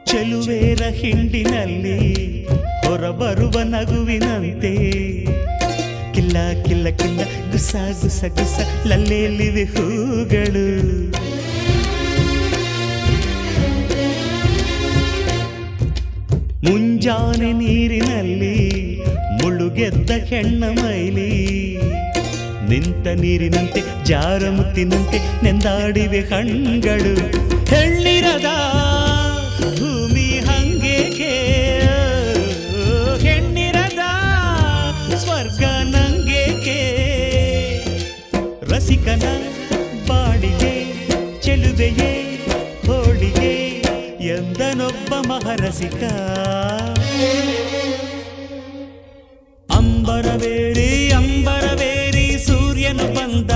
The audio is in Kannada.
ಚೆಲುವೇರ ಹಿಂಡಿನಲ್ಲಿ ಹೊರಬರುವ ನಗುವಿನಂತೆ ಕಿಲ್ಲ ಕಿಲ್ಲ ಕಿಲ್ಲ ಗುಸ ಗುಸ ಗುಸ ಲಲ್ಲೆಯಲ್ಲಿವೆ ಹೂಗಳು. ಮುಂಜಾನೆ ನೀರಿನಲ್ಲಿ ಮುಳುಗೆದ್ದ ಹೆಣ್ಣ ಮೈಲಿ ನಿಂತ ನೀರಿನಂತೆ ಜಾರ ಮುತ್ತಿನಂತೆ ನೆಂದಾಡಿವೆ ಕಣ್ಗಳು. ಹೆಣ್ಣಿರದ ಭೂಮಿ ಹಂಗೇಕೆ, ಹೆಣ್ಣಿರದ ಸ್ವರ್ಗ ನಂಗೇಕೆ, ರಸಿಕನ ಬಾಡಿಗೆ ಚೆಲುವೆಯೇ ಹೋಳಿಗೆ ಎಂದನೊಬ್ಬ ಮಹರಸಿಕ. ಅಂಬರವೇರಿ ಅಂಬರವೇರಿ ಸೂರ್ಯನು ಬಂದ